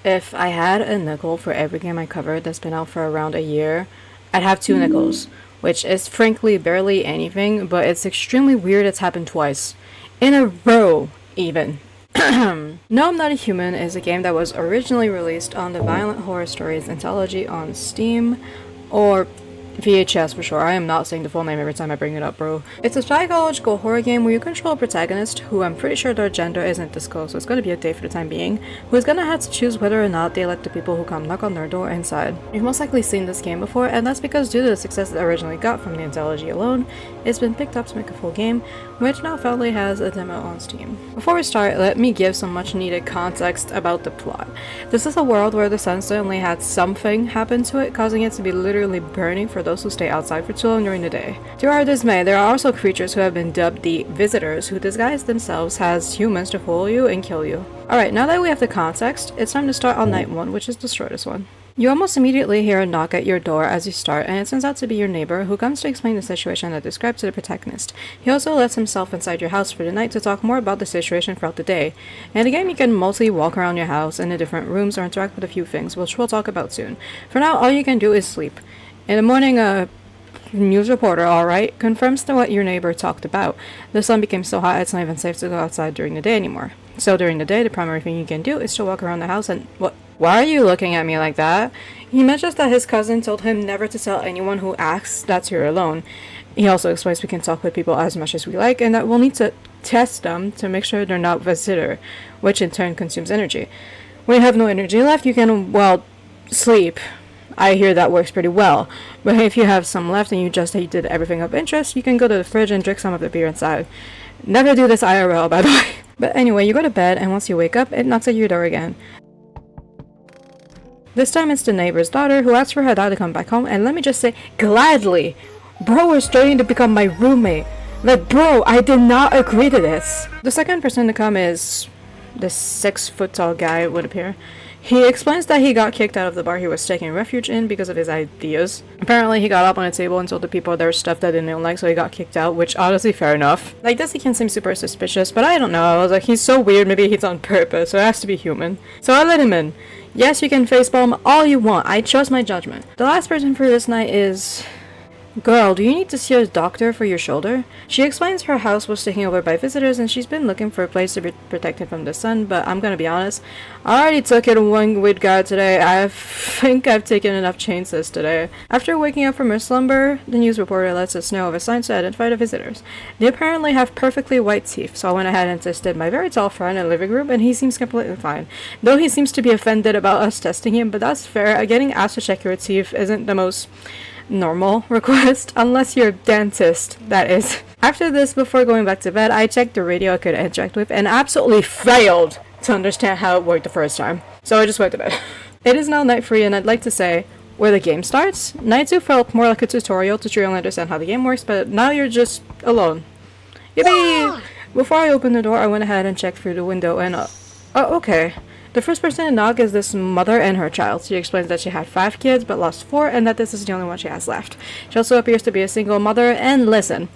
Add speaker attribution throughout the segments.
Speaker 1: If I had a nickel for every game I covered that's been out for around a year, I'd have 2 nickels, which is frankly barely anything, but it's extremely weird it's happened twice. In a row, even. No, I'm Not a Human is a game that was originally released on the Violent Horror Stories anthology on Steam, or VHS for sure. I am not saying the full name every time I bring it up, bro. It's a psychological horror game where you control a protagonist who I'm pretty sure their gender isn't disclosed, so it's gonna be a day for the time being, who is gonna have to choose whether or not they let the people who come knock on their door inside. You've most likely seen this game before, and that's because due to the success it originally got from the anthology alone, it's been picked up to make a full game, which now finally has a demo on Steam. Before we start, let me give some much needed context about the plot. This is a world where the sun suddenly had something happen to it, causing it to be literally burning for those who stay outside for too long during the day. To our dismay, there are also creatures who have been dubbed the Visitors, who disguise themselves as humans to fool you and kill you. Alright, now that we have the context, it's time to start on night 1, which is the shortest one. You almost immediately hear a knock at your door as you start, and it turns out to be your neighbor who comes to explain the situation that described to the protagonist. He also lets himself inside your house for the night to talk more about the situation throughout the day. In the game, you can mostly walk around your house in the different rooms or interact with a few things, which we'll talk about soon. For now, all you can do is sleep. In the morning, a news reporter, alright, confirms to what your neighbor talked about. The sun became so hot it's not even safe to go outside during the day anymore. So during the day, the primary thing you can do is to walk around the house and what? Why are you looking at me like that? He mentions that his cousin told him never to tell anyone who asks that you're alone. He also explains we can talk with people as much as we like and that we'll need to test them to make sure they're not visitor, which in turn consumes energy. When you have no energy left, you can, well, sleep. I hear that works pretty well. But if you have some left and you just did everything of interest, you can go to the fridge and drink some of the beer inside. Never do this IRL, by the way. But anyway, you go to bed, and once you wake up, it knocks at your door again. This time it's the neighbor's daughter who asks for her dad to come back home, and let me just say, gladly! Bro is starting to become my roommate. Like, bro, I did not agree to this. The second person to come is this 6-foot-tall guy, it would appear. He explains that he got kicked out of the bar he was taking refuge in because of his ideas. Apparently he got up on a table and told the people there was stuff that they didn't like, so he got kicked out, which honestly fair enough. Like this he can seem super suspicious, but I don't know, I was like, he's so weird, maybe he's on purpose, so it has to be human. So I let him in. Yes, you can facepalm all you want, I trust my judgment. The last person for this night is... Girl, do you need to see a doctor for your shoulder? She explains her house was taken over by visitors and she's been looking for a place to be protected from the sun, but I'm gonna be honest, I already took it one with God today. I think I've taken enough chances today. After waking up from her slumber, the news reporter lets us know of a sign to identify the visitors. They apparently have perfectly white teeth, so I went ahead and tested my very tall friend in the living room and he seems completely fine. Though he seems to be offended about us testing him, but that's fair. Getting asked to check your teeth isn't the most normal request, unless you're a dentist, that is. After this, before going back to bed, I checked the radio I could interact with and absolutely failed to understand how it worked the first time. So I just went to bed. It is now night 3 and I'd like to say, where the game starts, night 2 felt more like a tutorial to truly understand how the game works, but now you're just alone. Yippee! Before I opened the door, I went ahead and checked through the window and oh, okay. The first person to knock is this mother and her child. She explains that she had 5 kids but lost 4 and that this is the only one she has left. She also appears to be a single mother, and listen,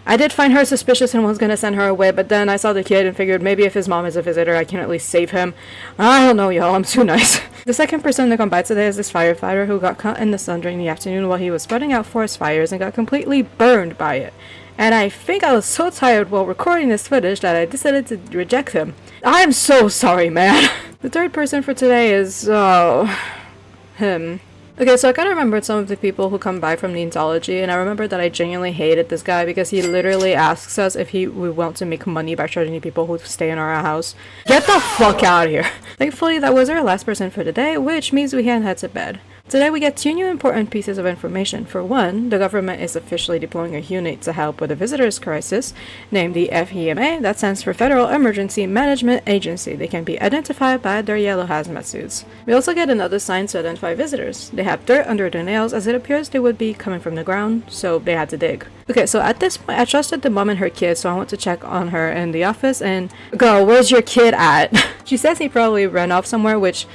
Speaker 1: I did find her suspicious and was gonna send her away, but then I saw the kid and figured maybe if his mom is a visitor I can at least save him. I don't know, y'all, I'm too nice. The second person to come by today is this firefighter who got caught in the sun during the afternoon while he was putting out forest fires and got completely burned by it. And I think I was so tired while recording this footage that I decided to reject him. I'm so sorry, man. The third person for today is, him. Okay, so I kind of remembered some of the people who come by from the anthology, and I remember that I genuinely hated this guy because he literally asks us if we want to make money by charging the people who stay in our house. Get the fuck out of here! Thankfully, that was our last person for the day, which means we can head to bed. Today we get 2 new important pieces of information. For one, the government is officially deploying a unit to help with a visitors crisis, named the FEMA, that stands for Federal Emergency Management Agency. They can be identified by their yellow hazmat suits. We also get another sign to identify visitors. They have dirt under their nails as it appears they would be coming from the ground, so they had to dig. Okay, so at this point I trusted the mom and her kid, so I went to check on her in the office and, girl, where's your kid at? She says he probably ran off somewhere, which...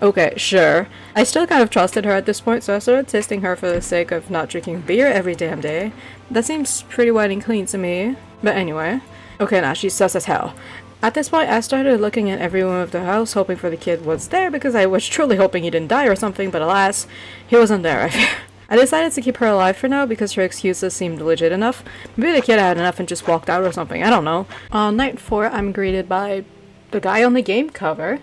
Speaker 1: okay, sure. I still kind of trusted her at this point, so I started testing her for the sake of not drinking beer every damn day. That seems pretty white and clean to me. But anyway. Okay, now she's sus as hell. At this point, I started looking at every room of the house, hoping for the kid was there because I was truly hoping he didn't die or something, but alas, he wasn't there. I decided to keep her alive for now because her excuses seemed legit enough. Maybe the kid had enough and just walked out or something, I don't know. On night 4, I'm greeted by the guy on the game cover.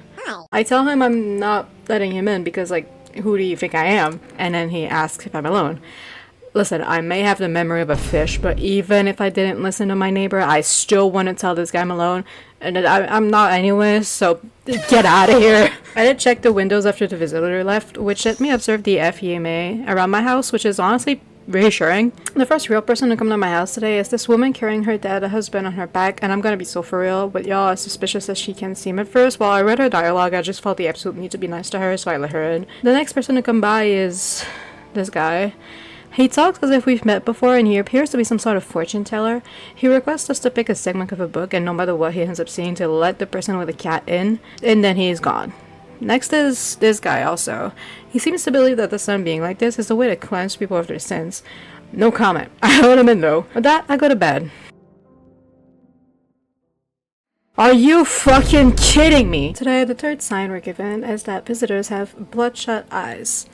Speaker 1: I tell him I'm not letting him in because, like, who do you think I am? And then he asks if I'm alone. Listen, I may have the memory of a fish, but even if I didn't listen to my neighbor, I still want to tell this guy I'm alone. And I'm not anyways, so get out of here. I did check the windows after the visitor left, which let me observe the FEMA around my house, which is honestly reassuring. The first real person to come to my house today is this woman carrying her dead husband on her back, and I'm gonna be so for real, but y'all, as suspicious as she can seem at first, while I read her dialogue, I just felt the absolute need to be nice to her, so I let her in. The next person to come by is this guy. He talks as if we've met before, and he appears to be some sort of fortune teller. He requests us to pick a segment of a book, and no matter what he ends up seeing, to let the person with the cat in, and then he's gone. Next is this guy also. He seems to believe that the sun being like this is a way to cleanse people of their sins. No comment. I let him in though. With that, I go to bed. Are you fucking kidding me? Today, the third sign we're given is that visitors have bloodshot eyes.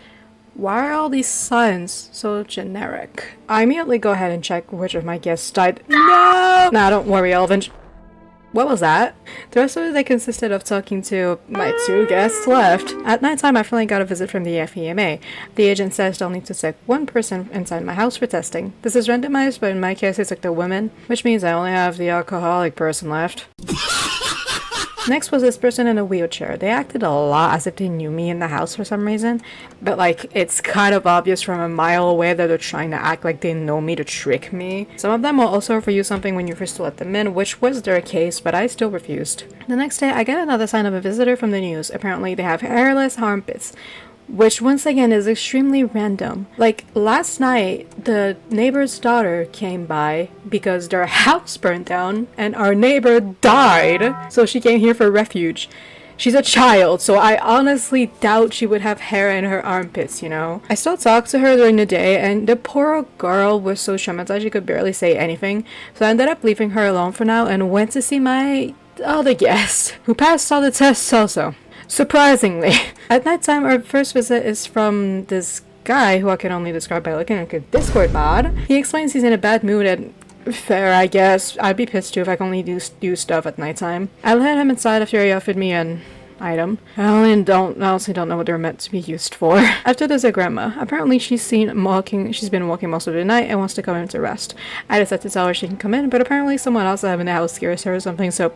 Speaker 1: Why are all these signs so generic? I immediately go ahead and check which of my guests died. No! Nah, don't worry, I'll eventually... What was that? The rest of the day consisted of talking to my 2 guests left. At nighttime, I finally got a visit from the FEMA. The agent says they'll need to take 1 person inside my house for testing. This is randomized, but in my case, it's like the women, which means I only have the alcoholic person left. Next was this person in a wheelchair. They acted a lot as if they knew me in the house for some reason, but like it's kind of obvious from a mile away that they're trying to act like they know me to trick me. Some of them will also offer you something when you first let them in, which was their case, but I still refused. The next day, I get another sign of a visitor from the news. Apparently, they have hairless armpits, which once again is extremely random. Like last night, the neighbor's daughter came by because their house burned down and our neighbor died, so she came here for refuge. She's a child, so I honestly doubt she would have hair in her armpits, you know? I still talked to her during the day, and the poor girl was so traumatized she could barely say anything, so I ended up leaving her alone for now and went to see my other guest, who passed all the tests also. Surprisingly. At nighttime, our first visit is from this guy who I can only describe by looking at a Discord mod. He explains he's in a bad mood and fair, I guess. I'd be pissed too if I can only do stuff at nighttime. I let him inside after he offered me an item. I honestly don't know what they're meant to be used for. After there's a grandma. Apparently she's been walking most of the night and wants to come in to rest. I decided to tell her she can come in, but apparently someone else in the house scares her or something, so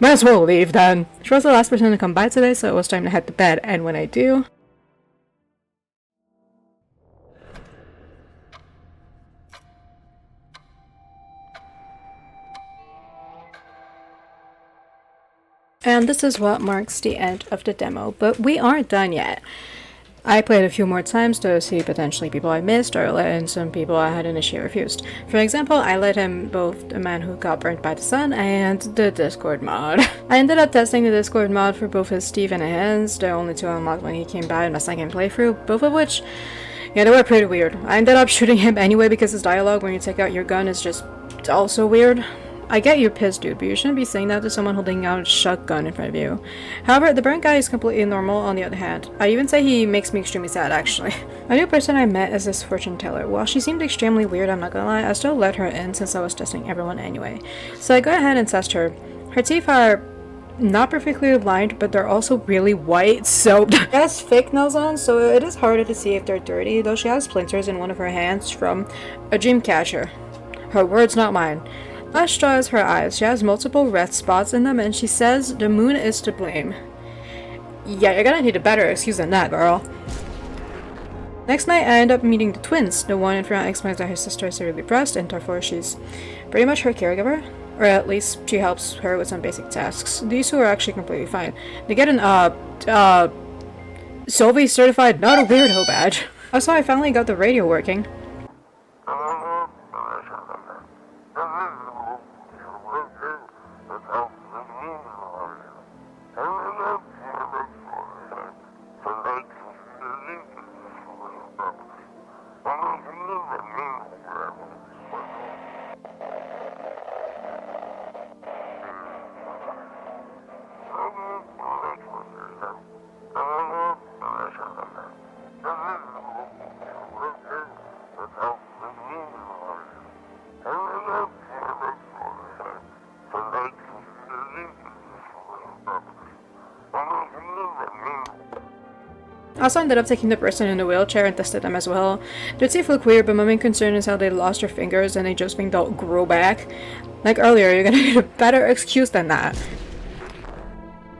Speaker 1: might as well leave then. She was the last person to come by today, so it was time to head to bed, and when I do... And this is what marks the end of the demo, but we aren't done yet. I played a few more times to see potentially people I missed or let in some people I had initially refused. For example, I let in both the man who got burnt by the sun and the Discord mod. I ended up testing the Discord mod for both his Steve and Hans, the only 2 unlocked when he came by in my second playthrough, both of which, yeah, they were pretty weird. I ended up shooting him anyway because his dialogue when you take out your gun is just also weird. I get you're pissed, dude, but you shouldn't be saying that to someone holding out a shotgun in front of you. However, the burnt guy is completely normal on the other hand. I even say he makes me extremely sad, actually. A new person I met is this fortune teller. While she seemed extremely weird, I'm not gonna lie, I still let her in since I was testing everyone anyway. So I go ahead and test her. Her teeth are not perfectly aligned, but they're also really white, so she has fake nails on, so it is harder to see if they're dirty, though she has splinters in one of her hands from a dream catcher. Her words, not mine. Last straw is her eyes. She has multiple red spots in them, and she says the moon is to blame. Yeah, you're gonna need a better excuse than that, girl. Next night, I end up meeting the twins. The one in front explains that her sister is severely depressed, and therefore she's pretty much her caregiver. Or at least she helps her with some basic tasks. These 2 are actually completely fine. They get an, Sylvie certified not a weirdo badge. Also, I finally got the radio working. I also ended up taking the person in the wheelchair and tested them as well. Their teeth look weird, but my main concern is how they lost their fingers and they just think they'll grow back. Like earlier, you're gonna need a better excuse than that.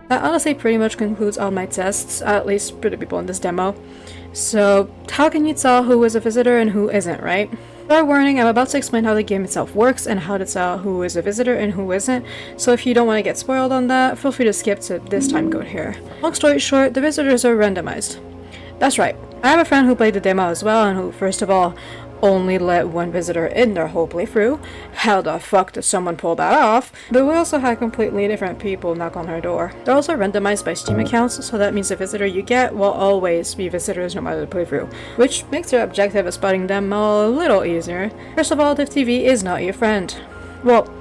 Speaker 1: That honestly pretty much concludes all my tests, at least for the people in this demo. So, how can you tell who is a visitor and who isn't, right? Fair warning, I'm about to explain how the game itself works and how to tell who is a visitor and who isn't, so if you don't want to get spoiled on that, feel free to skip to this time code here. Long story short, the visitors are randomized. That's right, I have a friend who played the demo as well and who, first of all, only let one visitor in their whole playthrough. How the fuck does someone pull that off? But we also had completely different people knock on her door. They're also randomized by Steam accounts, so that means the visitor you get will always be visitors no matter the playthrough, which makes their objective of spotting them a little easier. First of all, the TV is not your friend. Well,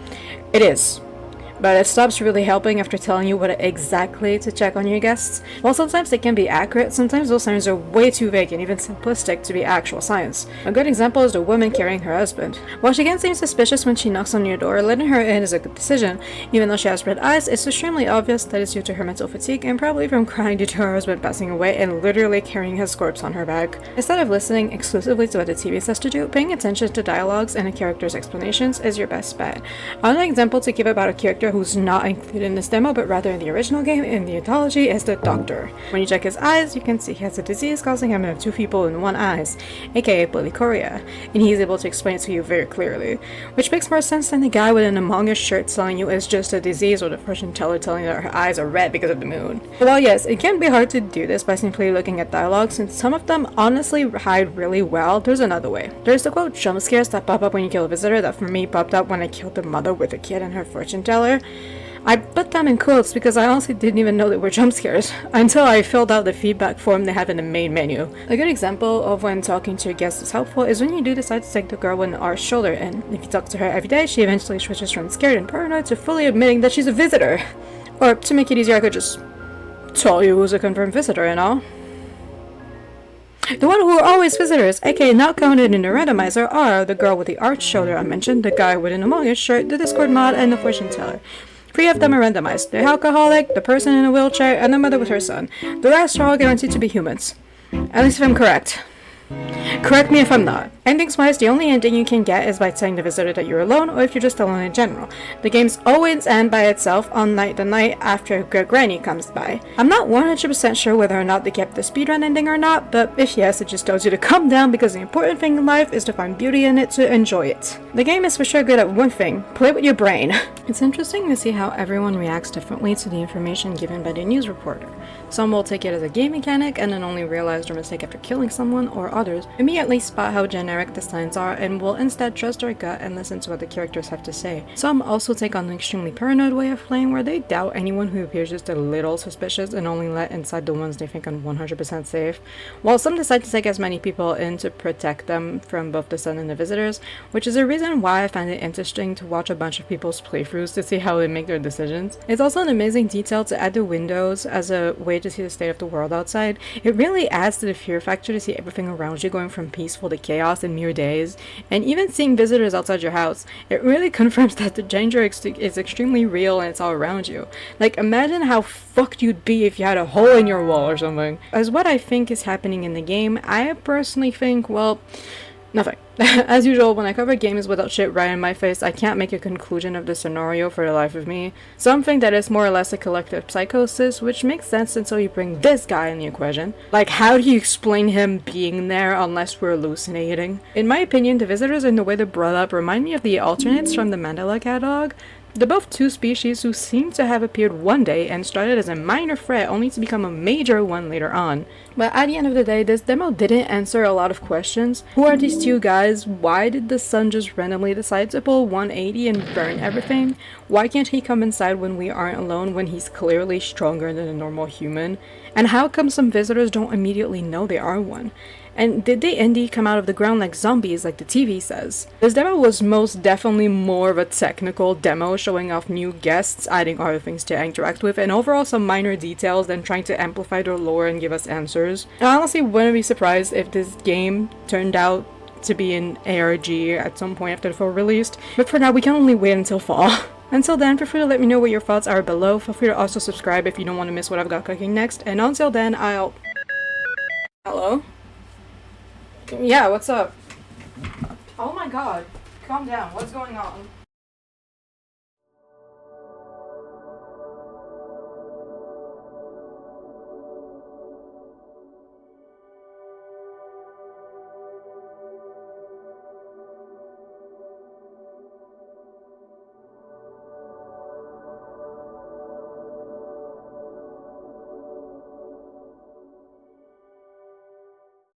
Speaker 1: it is. But it stops really helping after telling you what exactly to check on your guests. While sometimes they can be accurate, sometimes those signs are way too vague and even simplistic to be actual science. A good example is the woman carrying her husband. While she can seem suspicious when she knocks on your door, letting her in is a good decision. Even though she has red eyes, it's extremely obvious that it's due to her mental fatigue and probably from crying due to her husband passing away and literally carrying his corpse on her back. Instead of listening exclusively to what the TV says to do, paying attention to dialogues and a character's explanations is your best bet. Another example to give about a character who's not included in this demo but rather in the original game in the anthology is the Doctor. When you check his eyes, you can see he has a disease causing him to have two people in one eyes, aka polychoria, and he is able to explain it to you very clearly, which makes more sense than the guy with an Among Us shirt telling you it's just a disease or the fortune teller telling you that her eyes are red because of the moon. Well, yes, it can be hard to do this by simply looking at dialogue since some of them honestly hide really well. There's another way. There's the quote jump scares that pop up when you kill a visitor that for me popped up when I killed the mother with a kid and her fortune teller. I put them in quotes because I honestly didn't even know they were jump scares until I filled out the feedback form they have in the main menu. A good example of when talking to your guests is helpful is when you do decide to take the girl with an arched shoulder in. If you talk to her every day, she eventually switches from scared and paranoid to fully admitting that she's a visitor. Or to make it easier, I could just tell you who's a confirmed visitor and all. The one who are always visitors, aka not counted in the randomizer, are the girl with the arched shoulder I mentioned, the guy with an Among Us shirt, the Discord mod, and the fortune teller. 3 of them are randomized: the alcoholic, the person in a wheelchair, and the mother with her son. The rest are all guaranteed to be humans. At least if I'm correct. Correct me if I'm not. Endings-wise, the only ending you can get is by telling the visitor that you're alone, or if you're just alone in general. The games always end by itself on the night after Granny comes by. I'm not 100% sure whether or not they kept the speedrun ending or not, but if yes, it just tells you to calm down because the important thing in life is to find beauty in it to enjoy it. The game is for sure good at one thing: play with your brain. It's interesting to see how everyone reacts differently to the information given by the news reporter. Some will take it as a game mechanic and then only realize their mistake after killing someone, or others immediately spot how generic the signs are and will instead trust their gut and listen to what the characters have to say. Some also take on an extremely paranoid way of playing where they doubt anyone who appears just a little suspicious and only let inside the ones they think are 100% safe, while some decide to take as many people in to protect them from both the sun and the visitors, which is a reason why I find it interesting to watch a bunch of people's playthroughs to see how they make their decisions. It's also an amazing detail to add the windows as a way to see the state of the world outside. It really adds to the fear factor to see everything around you going from peaceful to chaos in mere days, and even seeing visitors outside your house. It really confirms that the danger is extremely real and it's all around you. Like, imagine how fucked you'd be if you had a hole in your wall or something. As what I think is happening in the game, I personally think, well, nothing. As usual, when I cover games without shit right in my face, I can't make a conclusion of the scenario for the life of me. Something that is more or less a collective psychosis, which makes sense until you bring this guy in the equation. Like, how do you explain him being there unless we're hallucinating? In my opinion, the visitors and the way they're brought up remind me of the alternates from the Mandela catalog. They're both two species who seem to have appeared one day and started as a minor threat only to become a major one later on. But at the end of the day, this demo didn't answer a lot of questions. Who are these two guys? Why did the sun just randomly decide to pull 180 and burn everything? Why can't he come inside when we aren't alone when he's clearly stronger than a normal human? And how come some visitors don't immediately know they are one? And did they indeed come out of the ground like zombies, like the TV says? This demo was most definitely more of a technical demo, showing off new guests, adding other things to interact with, and overall some minor details than trying to amplify their lore and give us answers. I honestly wouldn't be surprised if this game turned out to be an ARG at some point after the full release, but for now we can only wait until fall. Until then, feel free to let me know what your thoughts are below. Feel free to also subscribe if you don't want to miss what I've got cooking next, and until then, I'll... Hello? Yeah, what's up? Oh my god. Calm down. What's going on?